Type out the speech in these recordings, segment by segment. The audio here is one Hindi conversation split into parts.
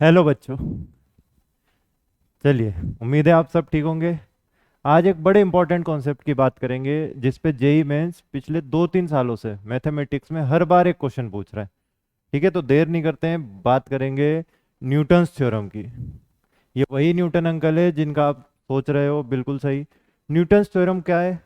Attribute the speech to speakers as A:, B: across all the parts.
A: हेलो बच्चों। चलिए, उम्मीद है आप सब ठीक होंगे। आज एक बड़े इंपॉर्टेंट कॉन्सेप्ट की बात करेंगे जिस पे जेई मेंस पिछले 2-3 सालों से मैथमेटिक्स में हर बार एक क्वेश्चन पूछ रहा है। ठीक है, तो देर नहीं करते हैं, बात करेंगे न्यूटन्स थ्योरम की। ये वही न्यूटन अंकल है जिनका आप सोच रहे हो, बिल्कुल सही। न्यूटन्स थ्योरम क्या है?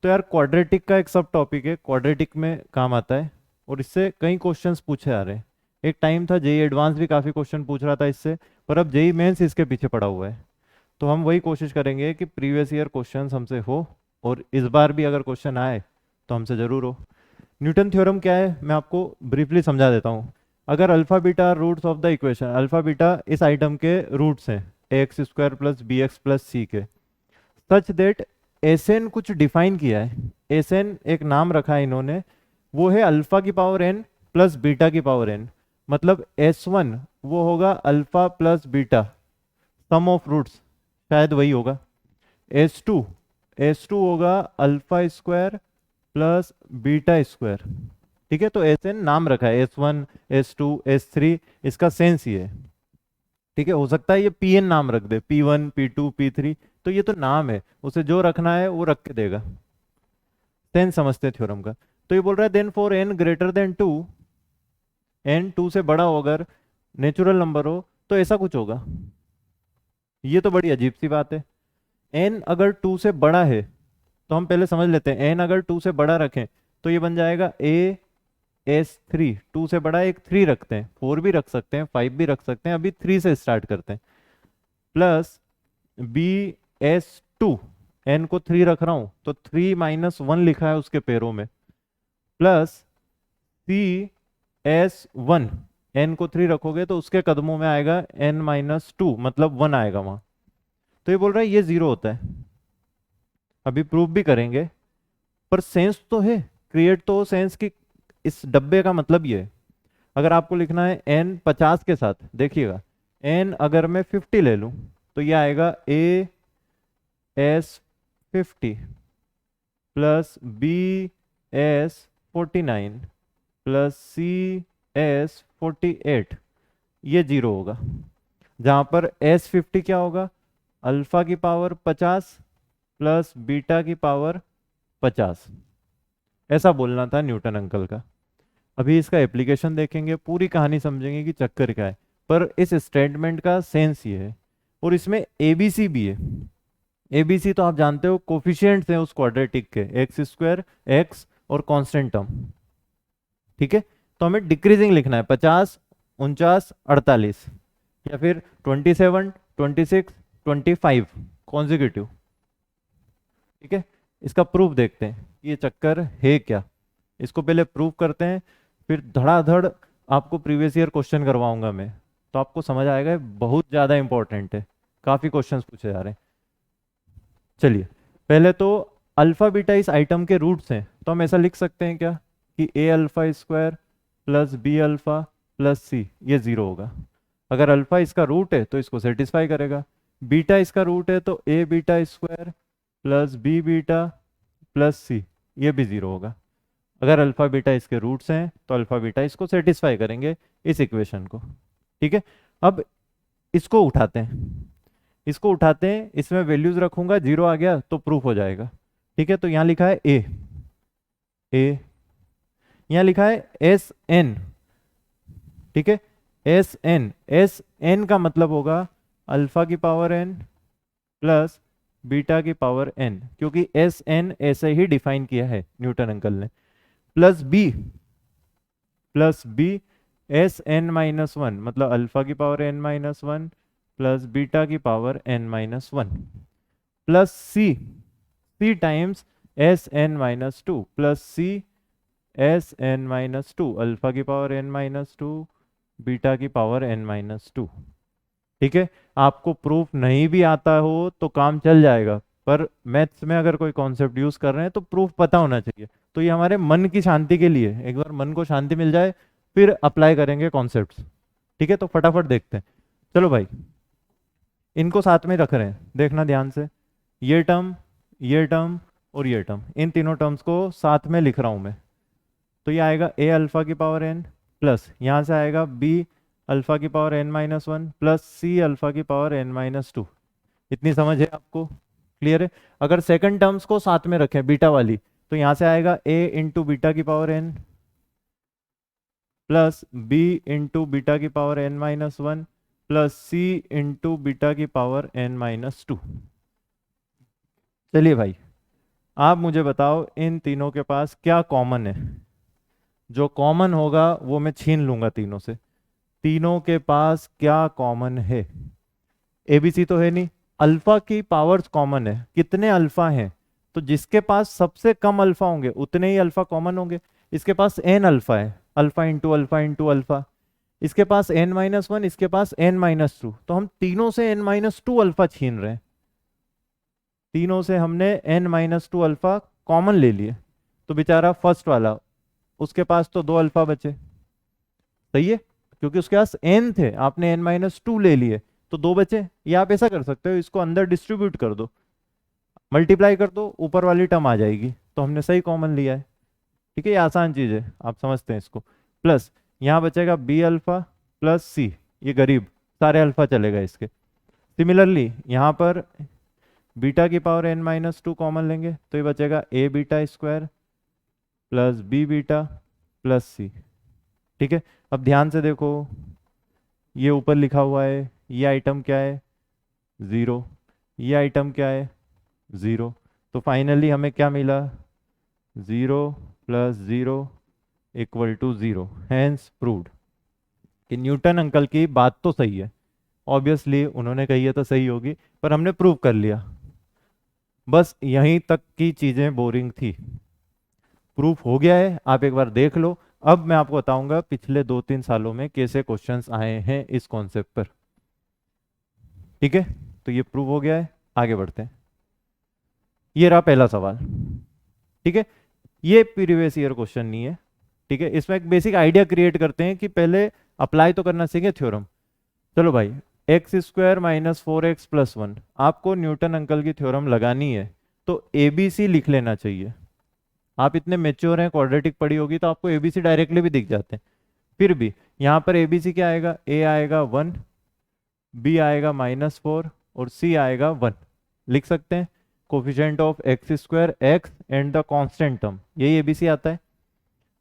A: तो यार क्वाड्रेटिक का एक सब टॉपिक है, क्वाड्रेटिक में काम आता है और इससे कई क्वेश्चंस पूछे आ रहे हैं। एक टाइम था जेई एडवांस भी काफ़ी क्वेश्चन पूछ रहा था इससे, पर अब जेई मेंस इसके पीछे पड़ा हुआ है। तो हम वही कोशिश करेंगे कि प्रीवियस ईयर क्वेश्चंस हमसे हो और इस बार भी अगर क्वेश्चन आए तो हमसे ज़रूर हो। न्यूटन थ्योरम क्या है मैं आपको ब्रीफली समझा देता हूँ। अगर alpha beta roots of the equation, alpha beta इस आइटम के रूट्स हैं a x square plus b x plus c के, सच दैट एस एन कुछ डिफाइन किया है। एस एन एक नाम रखा है इन्होंने, वो है अल्फा की पावर एन प्लस बीटा की पावर एन। मतलब एस वन वो होगा alpha plus beta, sum of roots, शायद वही होगा। एस टू, एस टू होगा alpha square plus beta square. ठीक है, तो एस एन नाम रखा है, S one S two S three, इसका सेंस ये है। ठीक है, हो सकता है ये पी एन नाम रख दे, P one P two P three, तो ये तो नाम है, उसे जो रखना है वो रख के देगा। सेंस समझते हैं थ्योरम का। तो ये बोल रहा है then for N greater than two, N two से बड़ा हो अगर नेचुरल नंबर हो तो ऐसा कुछ होगा। ये तो बड़ी अजीब सी बात है। एन अगर टू से बड़ा है तो हम पहले समझ लेते हैं, एन अगर टू से बड़ा रखें तो ये बन जाएगा ए एस थ्री। टू से बड़ा एक थ्री रखते हैं, फोर भी रख सकते हैं, फाइव भी रख सकते हैं, अभी थ्री से स्टार्ट करते हैं। Plus B S two, N को थ्री रख रहा हूं तो थ्री माइनस वन लिखा है उसके पैरों में। प्लस सी एस वन, एन को थ्री रखोगे तो उसके कदमों में आएगा एन माइनस टू, मतलब वन आएगा वहां। तो ये बोल रहा है ये जीरो होता है। अभी प्रूफ भी करेंगे, पर सेंस तो है, क्रिएट तो सेंस की। इस डब्बे का मतलब ये है, अगर आपको लिखना है एन 50 के साथ, देखिएगा एन अगर मैं 50 ले लूं तो ये आएगा A S 50 plus B S 49 plus C S 48, ये जीरो होगा। जहां पर एस 50 क्या होगा, अल्फा की पावर 50 प्लस बीटा की पावर 50। ऐसा बोलना था न्यूटन अंकल का। अभी इसका एप्लीकेशन देखेंगे, पूरी कहानी समझेंगे कि चक्कर क्या है। पर इस स्टेटमेंट का सेंस ये है, और इसमें एबीसी भी है। एबीसी तो आप जानते हो, कोफिशिएंट्स हैं उस क्वाड्रेटिक के, एक्स स्क्वायर, एक्स और कांस्टेंट टर्म। ठीक है, तो हमें डिक्रीजिंग लिखना है, 50, 49, 48, या फिर 27, 26, 25 कॉन्जिक्यूटिव। ठीक है, इसका प्रूफ देखते हैं ये चक्कर है क्या। इसको पहले प्रूफ करते हैं, फिर धड़ाधड़ आपको प्रीवियस ईयर क्वेश्चन करवाऊंगा मैं, तो आपको समझ आएगा ये बहुत ज़्यादा इंपॉर्टेंट है। काफ़ी क्वेश्चंस पूछे जा रहे हैं। चलिए, पहले तो अल्फा बीटा इस आइटम के रूट्स हैं, तो हम ऐसा लिख सकते हैं क्या कि a alpha square plus b alpha plus c, ये जीरो होगा। अगर अल्फा इसका रूट है तो इसको सेटिस्फाई करेगा। बीटा इसका रूट है तो a beta square plus b beta plus c, ये भी जीरो होगा। अगर अल्फा बीटा इसके रूट्स हैं तो अल्फा बीटा इसको सेटिस्फाई करेंगे, इस इक्वेशन को। ठीक है, अब इसको उठाते हैं, इसको उठाते हैं, इसमें वैल्यूज रखूंगा, जीरो आ गया तो प्रूफ हो जाएगा। ठीक है, तो यहाँ लिखा है ए, ए यहाँ लिखा है एस एन। ठीक है, एस एन, एस एन का मतलब होगा अल्फा की पावर एन प्लस बीटा की पावर एन, क्योंकि एस एन ऐसे ही डिफाइन किया है न्यूटन अंकल ने। Plus b, plus B S n minus one, मतलब अल्फा की power n minus one plus beta की power n minus one, plus c, c times S n minus two plus सी S n minus two, alpha की power n minus two beta की पावर एन माइनस टू। ठीक है, आपको प्रूफ नहीं भी आता हो तो काम चल जाएगा, पर मैथ्स में अगर कोई कॉन्सेप्ट यूज कर रहे हैं तो प्रूफ पता होना चाहिए। तो ये हमारे मन की शांति के लिए, एक बार मन को शांति मिल जाए फिर अप्लाई करेंगे कॉन्सेप्ट्स। ठीक है, तो फटाफट देखते हैं। चलो भाई, इनको साथ में रख रहे हैं, देखना ध्यान से। ये टर्म, ये टर्म और ये टर्म, इन तीनों टर्म्स को साथ में लिख रहा हूं मैं। तो ये आएगा ए अल्फा की पावर एन प्लस यहाँ से आएगा बी अल्फा की power n minus one plus C alpha की पावर n माइनस टू। इतनी समझ है आपको? क्लियर है? अगर सेकंड टर्म्स को साथ में रखें बीटा वाली, तो यहाँ से आएगा a इंटू बीटा की power n plus b into beta की power n minus one plus c into beta की पावर n माइनस टू। चलिए भाई, आप मुझे बताओ इन तीनों के पास क्या कॉमन है? जो कॉमन होगा वो मैं छीन लूंगा तीनों से। तीनों के पास क्या कॉमन है? एबीसी तो है नहीं। अल्फा की पावर्स कॉमन है। कितने अल्फा हैं? तो जिसके पास सबसे कम अल्फा होंगे उतने ही अल्फा कॉमन होंगे। इसके पास एन अल्फा है, alpha into alpha into alpha. इसके पास एन माइनस वन, इसके पास एन माइनस टू, तो हम तीनों से एन माइनस टू अल्फा छीन रहे हैं। तीनों से हमने N minus two alpha common ले लिए, तो बेचारा फर्स्ट वाला, उसके पास तो दो अल्फा बचे। सही है, क्योंकि उसके पास एन थे, आपने एन माइनस टू ले लिए तो दो बचे। या आप ऐसा कर सकते हो, इसको अंदर डिस्ट्रीब्यूट कर दो, मल्टीप्लाई कर दो, ऊपर वाली टर्म आ जाएगी, तो हमने सही कॉमन लिया है। ठीक है, ये आसान चीज है, आप समझते हैं इसको। प्लस यहाँ बचेगा बी अल्फा प्लस सी, ये गरीब, सारे अल्फा चलेगा इसके। सिमिलरली यहाँ पर बीटा की power n minus two common लेंगे, तो ये बचेगा a beta square plus b beta plus c. ठीक है, अब ध्यान से देखो, ये ऊपर लिखा हुआ है, ये आइटम क्या है? ज़ीरो। ये आइटम क्या है? ज़ीरो। तो फाइनली हमें क्या मिला? Zero plus zero equal to zero. Hence proved कि न्यूटन अंकल की बात तो सही है। ऑब्वियसली उन्होंने कही है तो सही होगी, पर हमने प्रूव कर लिया। बस यहीं तक की चीज़ें बोरिंग थी, प्रूफ हो गया है, आप एक बार देख लो। अब मैं आपको बताऊंगा पिछले 2-3 सालों में कैसे क्वेश्चंस आए हैं इस कॉन्सेप्ट पर। ठीक है, तो ये प्रूव हो गया है, आगे बढ़ते हैं। ये रहा पहला सवाल। ठीक है, ये प्रीवियस ईयर क्वेश्चन नहीं है। ठीक है, इसमें एक बेसिक आइडिया क्रिएट करते हैं कि पहले अप्लाई तो करना सीखे थ्योरम। चलो भाई, x square minus four x plus one, आपको न्यूटन अंकल की थ्योरम लगानी है, तो एबीसी लिख लेना चाहिए। आप इतने मेच्योर हैं, क्वाड्रेटिक पढ़ी होगी तो आपको एबीसी डायरेक्टली भी दिख जाते हैं। फिर भी यहाँ पर एबीसी क्या आएगा? ए आएगा वन, बी आएगा माइनस फोर और सी आएगा वन। लिख सकते हैं coefficient of x square x and the constant term, यही एबीसी आता है।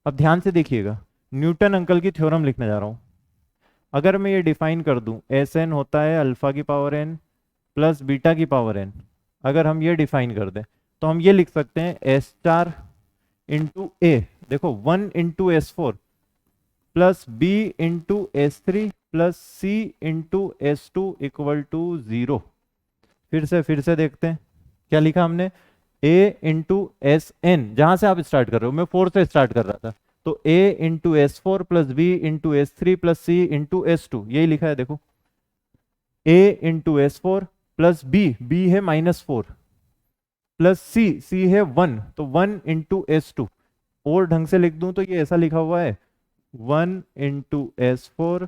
A: अब ध्यान से देखिएगा, न्यूटन अंकल की थ्योरम लिखने जा रहा हूँ। अगर मैं ये डिफाइन कर दूं, एस एन होता है अल्फा की पावर एन प्लस बीटा की पावर एन, अगर हम ये डिफाइन कर दें तो हम ये लिख सकते हैं एस स्टार इंटू ए, देखो one into S four plus B into S three plus C into S two equal to zero. फिर से देखते हैं क्या लिखा हमने, ए इंटू एस एन, जहां से आप स्टार्ट कर रहे हो, मैं फोर से स्टार्ट कर रहा था, तो a into S four plus B into S three plus C into S two, यही लिखा है देखो। A into S four plus b है माइनस फोर प्लस सी है वन, तो वन इंटू एस टू। और ढंग से लिख दूं तो ये ऐसा लिखा हुआ है, one into S four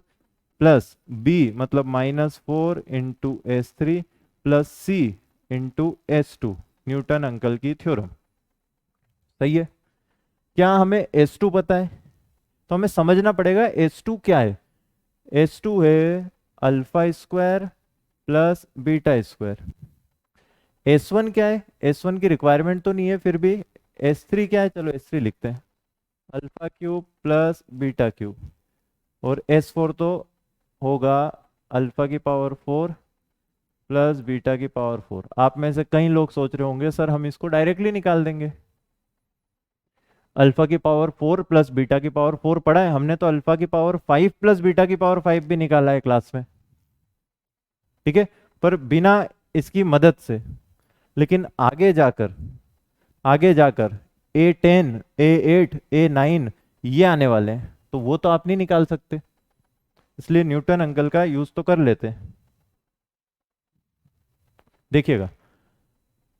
A: plus b मतलब minus four into S three plus सी into S two, Newton uncle की थ्योरम। सही है? क्या हमें एस टू पता है? तो हमें समझना पड़ेगा एस टू क्या है। एस टू है alpha square plus beta square. S one क्या है? एस वन की रिक्वायरमेंट तो नहीं है, फिर भी एस थ्री क्या है? चलो एस थ्री लिखते हैं, alpha cube plus beta cube. और एस फोर तो होगा अल्फा की पावर फोर प्लस बीटा की पावर फोर। आप में से कई लोग सोच रहे होंगे सर हम इसको डायरेक्टली निकाल देंगे, अल्फा की पावर फोर प्लस बीटा की पावर फोर पढ़ा है हमने, तो अल्फा की पावर फाइव प्लस बीटा की पावर फाइव भी निकाला है क्लास में। ठीक है, पर बिना इसकी मदद से। लेकिन आगे जाकर ए टेन ए एट ए नाइन ये आने वाले हैं, तो वो तो आप नहीं निकाल सकते, इसलिए न्यूटन अंकल का यूज तो कर लेते हैं। देखिएगा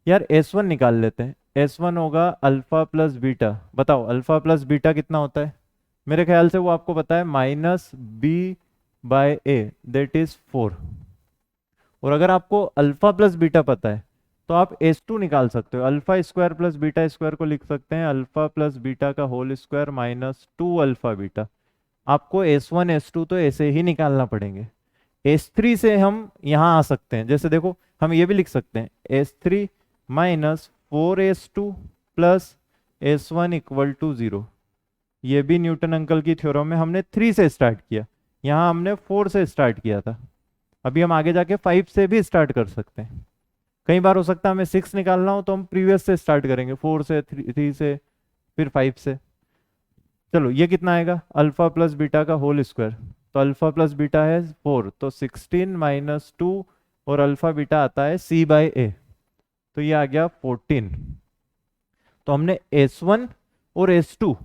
A: यार, एस वन निकाल लेते हैं। एस वन होगा अल्फा प्लस बीटा, बताओ अल्फा प्लस बीटा कितना होता है? मेरे ख्याल से वो आपको पता है, minus B by A, that is four. और अगर आपको अल्फा प्लस बीटा पता है तो आप एस टू निकाल सकते हो। Alpha square plus beta square को लिख सकते हैं अल्फा प्लस बीटा का whole square minus two alpha beta. आपको S1 S2 तो ऐसे ही निकालना पड़ेंगे। S3 से हम यहाँ आ सकते हैं, जैसे देखो हम ये भी लिख सकते हैं S3 minus 4S2 plus S1 equal to 0। ये भी न्यूटन अंकल की थ्योरम में हमने 3 से स्टार्ट किया, यहाँ हमने 4 से स्टार्ट किया था। अभी हम आगे जाके 5 से भी स्टार्ट कर सकते हैं। कई बार हो सकता है हमें 6 निकालना हो तो हम प्रीवियस से स्टार्ट करेंगे, 4 से, 3 से, फिर 5 से। चलो ये कितना आएगा, अल्फा प्लस बीटा का होल स्क्वायर। तो अल्फा प्लस बीटा है 4, तो 16 माइनस 2 और अल्फा बीटा आता है C/A, तो ये आ गया 14। तो हमने S1 और S2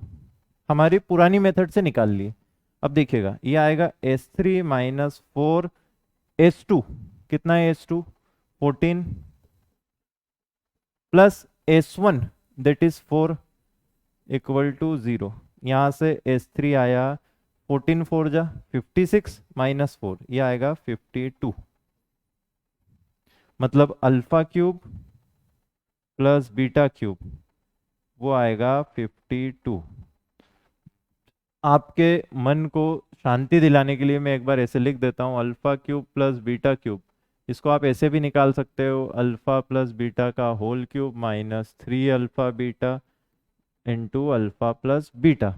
A: हमारी पुरानी मेथड से निकाल ली। अब देखिएगा ये आएगा S3 माइनस 4 S2, कितना है S2, 14 plus S1 that is 4 equal to 0। यहाँ से S3 आया 14 4 जा 56 माइनस 4, ये आएगा 52। मतलब alpha cube plus beta cube वो आएगा 52। आपके मन को शांति दिलाने के लिए मैं एक बार ऐसे लिख देता हूँ, alpha cube plus beta cube. इसको आप ऐसे भी निकाल सकते हो, अल्फा प्लस बीटा का whole cube minus 3 alpha beta into alpha plus beta.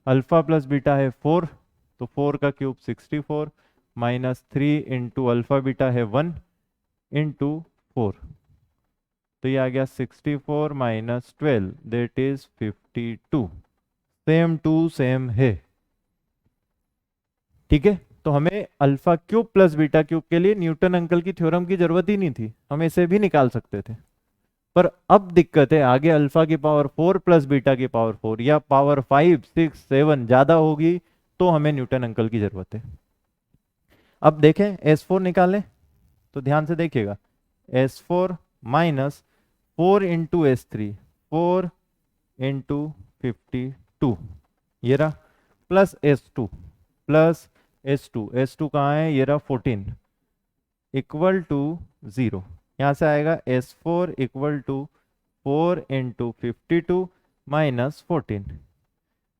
A: Alpha plus beta है 4, तो 4 का cube 64 minus 3 into alpha beta है 1 इंटू 4, तो ये आ गया 64 minus 12 that is 52। Same to same है, ठीक है। तो हमें alpha cube plus beta cube के लिए न्यूटन अंकल की थ्योरम की जरूरत ही नहीं थी, हम इसे भी निकाल सकते थे। पर अब दिक्कत है आगे अल्फा की पावर 4 प्लस बीटा की पावर 4 या पावर 5 6 7 ज्यादा होगी तो हमें न्यूटन अंकल की जरूरत है। अब देखें S4 निकालें, तो ध्यान से देखिएगा S4 minus 4 into S3, 4 into 52 ये रहा, प्लस S2 प्लस S2 कहाँ है, ये रहा 14 इक्वल टू 0। यहाँ से आएगा S4 equal to 4 into 52 minus 14,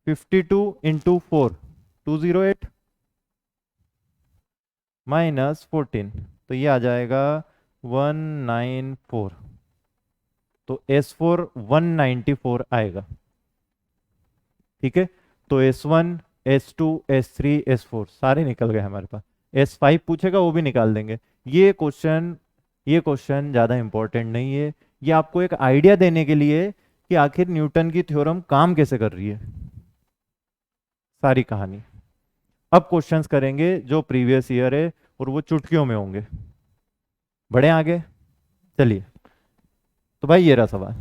A: 52 into 4 208 minus 14, तो ये आ जाएगा 194। तो S4 194 आएगा, ठीक है। तो S1 S2 S3 S4 सारे निकल गए हमारे पास। S5 पूछेगा वो भी निकाल देंगे। ये क्वेश्चन ज़्यादा इंपॉर्टेंट नहीं है, ये आपको एक आइडिया देने के लिए कि आखिर न्यूटन की थ्योरम काम कैसे कर रही है, सारी कहानी। अब क्वेश्चंस करेंगे जो प्रीवियस ईयर है और वो चुटकियों में होंगे। बढ़े आगे, चलिए। तो भाई ये रहा सवाल,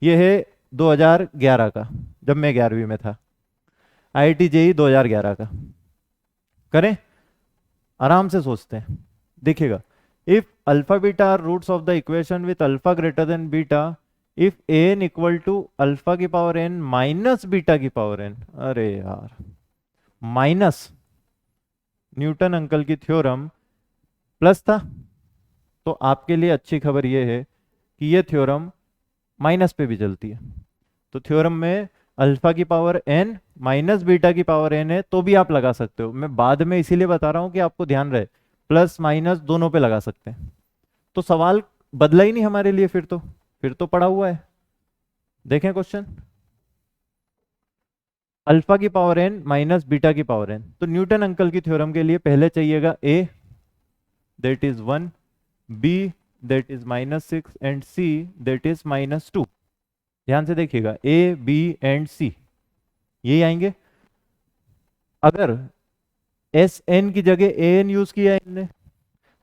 A: ये है 2011 का, जब मैं 11वीं में था, IIT JEE 2011 का। करें, आराम से सोचते हैं। देखिएगा, if alpha beta are roots of the equation with alpha greater than beta, if an equal to alpha की पावर n माइनस बीटा की पावर n। अरे यार, माइनस, न्यूटन अंकल की थ्योरम प्लस था, तो आपके लिए अच्छी खबर यह है कि यह थ्योरम माइनस पे भी चलती है। तो थ्योरम में अल्फा की पावर n माइनस बीटा की पावर n है तो भी आप लगा सकते हो। मैं बाद में इसीलिए बता रहा हूं कि आपको ध्यान रहे, प्लस माइनस दोनों पे लगा सकते हैं। तो सवाल बदला ही नहीं हमारे लिए, फिर तो पड़ा हुआ है। देखें क्वेश्चन, अल्फा की पावर n माइनस बीटा की पावर n, तो न्यूटन अंकल की थ्योरम के लिए पहले चाहिएगा a that is 1, b that is -6 and c that is -2। ध्यान से देखिएगा, a b एंड c यही आएंगे। अगर एस एन की जगह ए एन यूज किया इनने,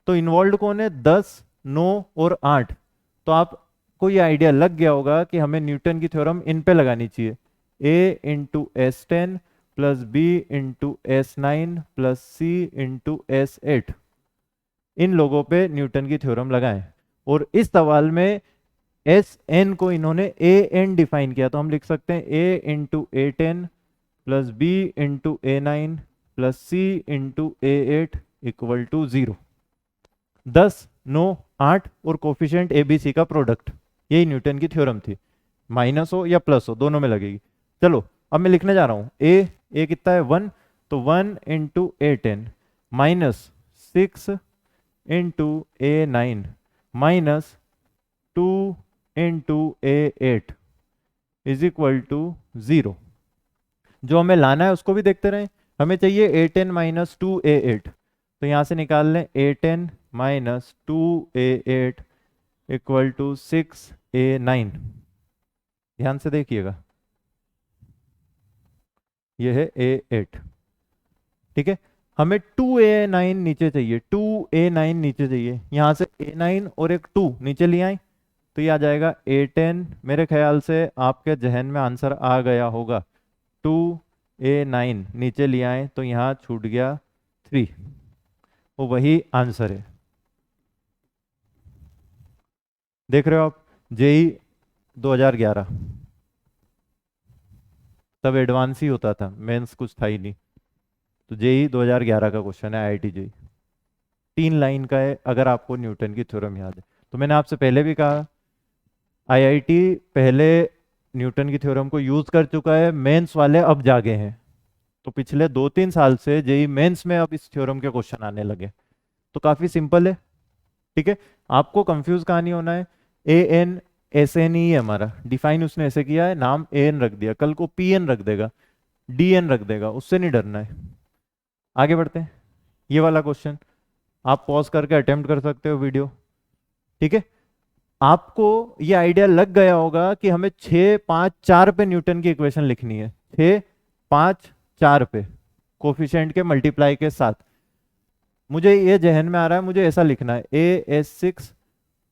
A: तो इन्वॉल्व कौन है, 10 9 और 8। तो आपको ये आइडिया लग गया होगा कि हमें न्यूटन की थ्योरम इन पे लगानी चाहिए, a into S10 plus b into S9 plus c into S8। इन लोगों पे न्यूटन की थ्योरम लगाएं। और इस सवाल में एस एन को इन्होंने ए एन डिफाइन किया, तो हम लिख सकते हैं a into A10 plus b into A9 plus c into A8 equal to 0। 10 9 8 और कोफिशिएंट ABC का प्रोडक्ट, यही न्यूटन की थ्योरम थी। माइनस हो या प्लस हो दोनों में लगेगी। चलो अब मैं लिखने जा रहा हूं, ए कितना है 1, तो 1 × A10 minus 6 × A9 minus 2 × A8 is equal to 0। जो हमें लाना है उसको भी देखते रहें। हमें चाहिए A10 माइनस 2A8, तो यहाँ से निकाल लें A10 minus 2A8 equal to 6A9। ध्यान से देखिएगा, ये है A8। ठीक है, हमें 2A9 नीचे चाहिए, 2A9 नीचे चाहिए। यहाँ से A9 और एक 2 नीचे ले आए तो ये आ जाएगा A10। मेरे ख्याल से आपके जहन में आंसर आ गया होगा। 2A9 नीचे ले आए तो यहाँ छूट गया 3, वो वही आंसर है। देख रहे हो आप, जेई 2011 तब एडवांस ही होता था, मेंस कुछ था ही नहीं। तो जेई 2011 का क्वेश्चन है, आईआईटी जेई, 3 लाइन का है, अगर आपको न्यूटन की थ्योरम याद है। तो मैंने आपसे पहले भी कहा, आईआईटी पहले न्यूटन की थ्योरम को यूज कर चुका है, मेंस वाले अब जागे हैं। तो पिछले 2-3 साल से जेई मेंस में अब इस थ्योरम के क्वेश्चन आने लगे। तो काफी सिंपल है। ठीक है, आपको कंफ्यूज कहाँ नहीं होना है। ए एन एस एन ही है हमारा, डिफाइन उसने ऐसे किया है, नाम ए एन रख दिया, कल को पी एन रख देगा, डी एन रख देगा, उससे नहीं डरना है। आगे बढ़ते हैं। ये वाला क्वेश्चन आप पॉज करके अटेम्प्ट कर सकते हो वीडियो। ठीक है, आपको ये आइडिया लग गया होगा कि हमें 6, 5, 4 पे न्यूटन की इक्वेशन लिखनी है। 6, 5, 4 पे कोफिशिएंट के मल्टीप्लाई के साथ। मुझे ये जहन में आ रहा है, मुझे ऐसा लिखना है, A S6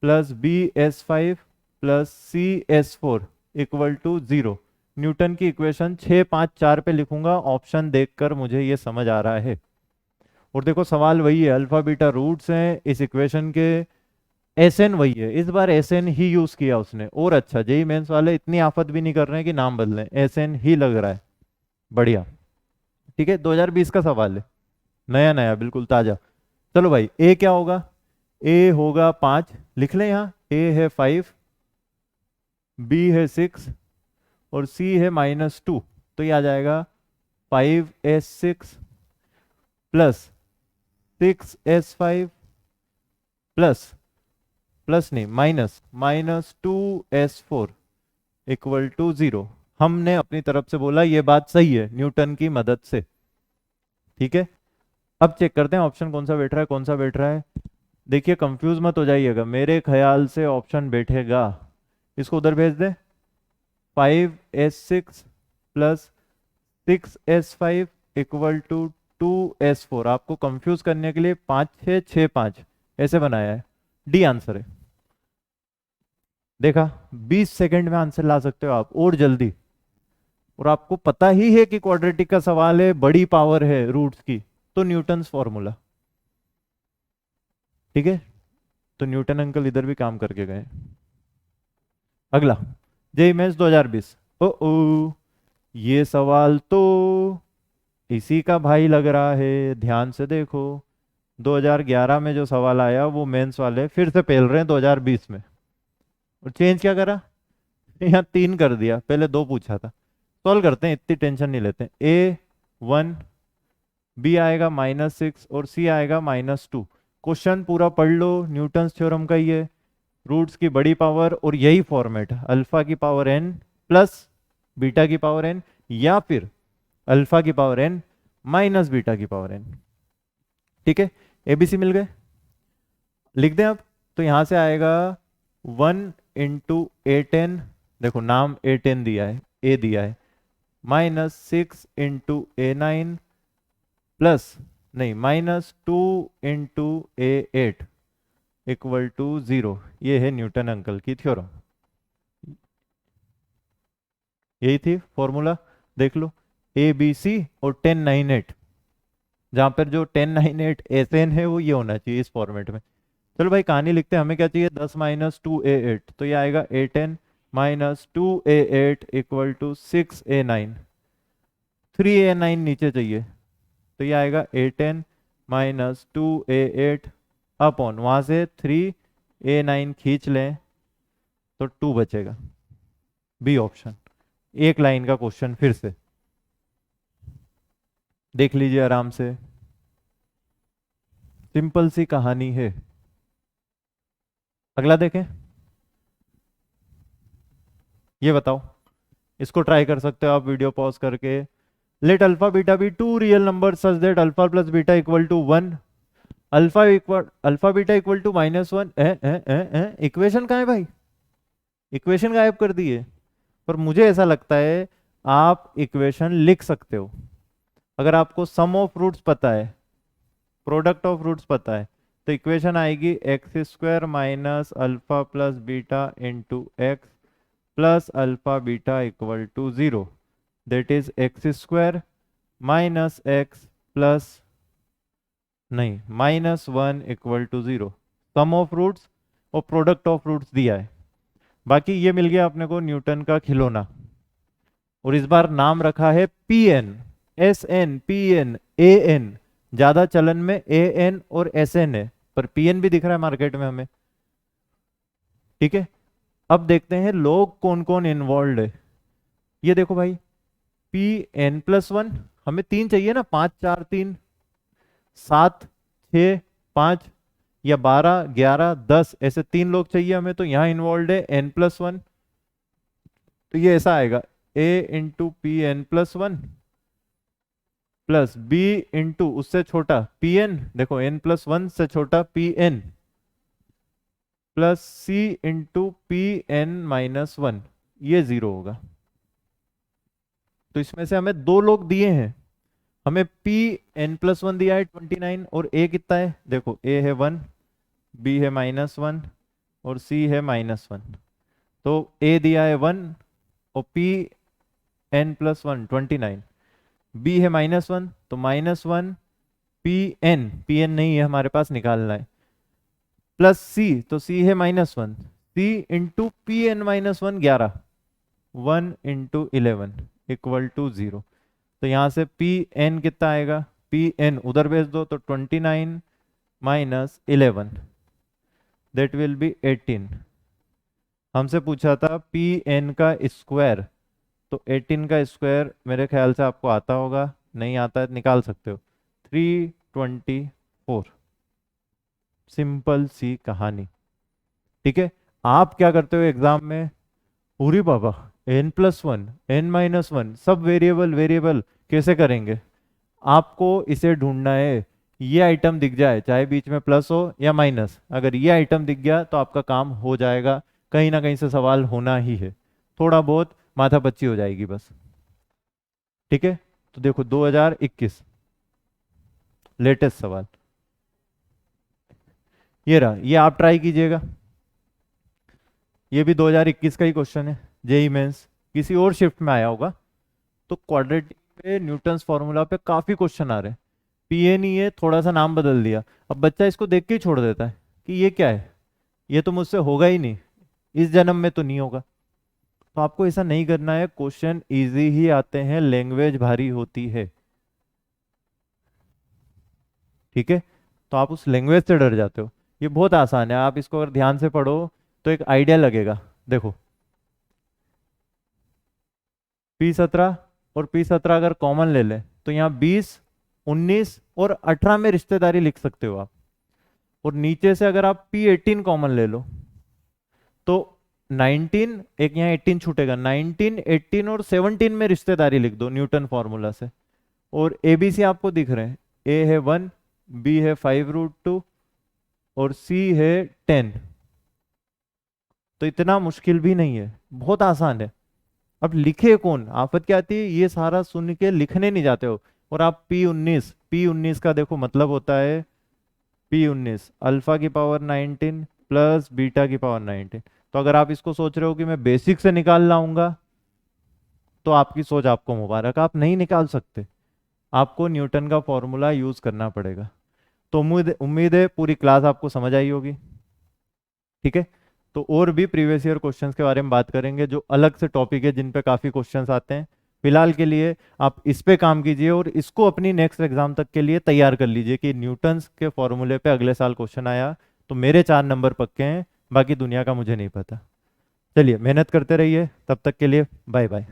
A: plus B S5 plus C S4 equal to 0। Newton की इक्वेशन 6, 5, 4 पे लिखूंगा। ऑप्शन देखकर मुझे ये समझ आ रहा है। और देखो सवाल वही है, अल्फा बीटा रूट्स हैं इस इक्वेशन के, एस एन वही है, इस बार एस एन ही यूज किया उसने। और अच्छा, जेई मेंस वाले इतनी आफत भी नहीं कर रहे हैं कि नाम बदलें, एस एन ही लग रहा है। बढ़िया। ठीक है, 2020 का सवाल है, नया नया बिल्कुल ताजा। चलो भाई, ए क्या होगा? ए होगा 5, लिख लें यहाँ। ए है 5, बी है 6 और सी है -2। तो ये आ जाएगा 5S6 plus 6S5 plus, plus नहीं माइनस 2S4 इक्वल टू 0। हमने अपनी तरफ से बोला ये बात सही है न्यूटन की मदद से। ठीक है, अब चेक करते हैं ऑप्शन कौन सा बैठ रहा है, कौन सा बैठ रहा है। देखिए कंफ्यूज मत हो जाइएगा, मेरे ख्याल से ऑप्शन बैठेगा, इसको उधर भेज दे। 5S6 plus 6S5 equal to 2S4। आपको कंफ्यूज करने के लिए 5, 6, 6, 5 ऐसे बनाया है। डी आंसर है। देखा, 20 सेकंड में आंसर ला सकते हो आप, और जल्दी। और आपको पता ही है कि क्वाड्रेटिक का सवाल है, बड़ी पावर है रूट्स की, तो न्यूटन्स फॉर्मूला। ठीक है, तो न्यूटन अंकल इधर भी काम करके गए। अगला, जेईई मेंस 2020। ओ, ये सवाल तो इसी का भाई लग रहा है, ध्यान से देखो। 2011 में जो सवाल आया वो मेंस वाले फिर से पेल रहे हैं 2020 में। और चेंज क्या करा, यहाँ 3 कर दिया, पहले 2 पूछा था। सॉल्व करते हैं, इतनी टेंशन नहीं लेते। A1, B आएगा -6 और C आएगा -2। क्वेश्चन पूरा पढ़ लो, न्यूटन्स थ्योरम का ही है, रूट्स की बड़ी पावर, और यही फॉर्मेट है, अल्फा की पावर n प्लस बीटा की पावर n, या फिर अल्फा की पावर n माइनस बीटा की पावर n। ठीक है, ABC मिल गए, लिख दें अब। तो यहां से आएगा 1 × A10, देखो नाम A10 दिया है, A दिया है, -6 × A9 प्लस नहीं -2 × A8 इक्वल टू 0। ये है न्यूटन अंकल की थ्योरम, यही थी फॉर्मूला। देख लो, ABC और 1098, जहां पर जो 1098 SN है वो ये होना चाहिए इस फॉर्मेट में। चलो भाई कहानी लिखते हैं, हमें क्या चाहिए, 10 - 2A8, तो ये आएगा A10 - 2A8 equal to 6A9। 3A9 नीचे चाहिए, तो ये आएगा A10 - 2A8 अपॉन, वहां से 3A9 खींच लें तो 2 बचेगा। बी ऑप्शन, एक लाइन का क्वेश्चन फिर से। देख लीजिए आराम से, सिंपल सी कहानी है। अगला देखें, ये बताओ, इसको ट्राई कर सकते हो आप वीडियो पॉज करके। Let alpha beta be two real number such that alpha plus beta equal to one, alpha beta equal to -1। Equation कहाँ है भाई? इक्वेशन गायब कर दिए। पर मुझे ऐसा लगता है आप इक्वेशन लिख सकते हो। अगर आपको सम ऑफ रूट्स पता है, प्रोडक्ट ऑफ रूट्स पता है, तो इक्वेशन आएगी X square minus alpha plus beta into X plus alpha beta equal to 0, that is X square minus X plus, नहीं, -1 equal to 0। Sum of roots और प्रोडक्ट ऑफ रूट्स दिया है। बाकी ये मिल गया अपने को न्यूटन का खिलौना, और इस बार नाम रखा है P n, S n, P n, A n. ज्यादा चलन में ए एन और एस एन है, पर पी एन भी दिख रहा है मार्केट में हमें। ठीक है, अब देखते हैं लोग कौन कौन इन्वॉल्व है। ये देखो भाई, पी एन प्लस वन, हमें तीन चाहिए ना, 5 4 3 7 6 5 या 12 11 10, ऐसे तीन लोग चाहिए हमें, तो यहाँ इन्वॉल्व है एन प्लस वन। तो ये ऐसा आएगा a into P N plus one plus B into उससे छोटा पी एन, देखो एन प्लस वन से छोटा पी एन, प्लस सी into P n minus one, ये 0 होगा। तो इसमें से हमें दो लोग दिए हैं, हमें पी एन प्लस वन दिया है 29, और ए कितना है, देखो ए है 1, बी है -1 और सी है -1। तो ए दिया है 1 और P N plus one 29, B है -1 तो -1 पी एन नहीं है हमारे पास, निकालना है, प्लस सी, तो सी है -1, c into P n -1 11, 1 into 11 equal to 0। तो यहाँ से पी एन कितना आएगा, पी एन उधर भेज दो तो 29 माइनस 11, दैट विल बी 18। हमसे पूछा था पी एन का स्क्वायर, तो 18 का स्क्वायर मेरे ख्याल से आपको आता होगा, नहीं आता है तो निकाल सकते हो, 324। सिंपल सी कहानी। ठीक है, आप क्या करते हो एग्जाम में, पूरी बाबा n plus one n minus one सब वेरिएबल वेरिएबल कैसे करेंगे? आपको इसे ढूंढना है, ये आइटम दिख जाए, चाहे बीच में प्लस हो या माइनस, अगर ये आइटम दिख गया तो आपका काम हो जाएगा। कहीं ना कहीं से सवाल होना ही है, थोड़ा बहुत माथापच्ची हो जाएगी बस। ठीक है, तो देखो 2021 लेटेस्ट सवाल, ये रहा, ये आप ट्राई कीजिएगा। ये भी 2021 का ही क्वेश्चन है, जेई मेंस, किसी और शिफ्ट में आया होगा। तो क्वाड्रेटिक पे न्यूटन्स फॉर्मूला पे काफी क्वेश्चन आ रहे हैं, पीएन ही है, थोड़ा सा नाम बदल दिया। अब बच्चा इसको देख के ही छोड़ देता है कि ये क्या है, ये तो मुझसे होगा ही नहीं, इस जन्म में तो नहीं होगा। तो आपको ऐसा नहीं करना है, क्वेश्चन इजी ही आते हैं, लैंग्वेज भारी होती है। ठीक है, तो आप उस लैंग्वेज से डर जाते हो, ये बहुत आसान है, आप इसको अगर ध्यान से पढ़ो तो एक आइडिया लगेगा। देखो P17 और P17 अगर कॉमन ले लें तो यहाँ 20 19 और 18 में रिश्तेदारी लिख सकते हो आप। और नीचे से अगर आप P18 कॉमन ले लो तो 19, एक यहाँ 18 छूटेगा, 19 18 और 17 में रिश्तेदारी लिख दो न्यूटन फॉर्मूला से। और ABC आपको दिख रहे हैं, A है 1, B है 5√2 और C है 10। तो इतना मुश्किल भी नहीं है, बहुत आसान है। अब लिखे कौन, आफत क्या आती है, ये सारा सुन के लिखने नहीं जाते हो। और आप P19 का देखो मतलब होता है P19 अल्फा की पावर 19 प्लस बीटा की पावर 19। तो अगर आप इसको सोच रहे हो कि मैं बेसिक से निकाल लाऊंगा, तो आपकी सोच, आपको मुबारक, आप नहीं निकाल सकते, आपको न्यूटन का फॉर्मूला यूज करना पड़ेगा। तो उम्मीद उम्मीद है पूरी क्लास आपको समझ आई होगी। ठीक है, तो और भी प्रीवियस ईयर क्वेश्चंस के बारे में बात करेंगे, जो अलग से टॉपिक है जिन पे काफ़ी क्वेश्चंस आते हैं। फिलहाल के लिए आप इस पे काम कीजिए और इसको अपनी नेक्स्ट एग्जाम तक के लिए तैयार कर लीजिए कि न्यूटन्स के फॉर्मूले पे अगले साल क्वेश्चन आया तो मेरे 4 नंबर पक्के हैं, बाकी दुनिया का मुझे नहीं पता। चलिए मेहनत करते रहिए, तब तक के लिए बाय बाय।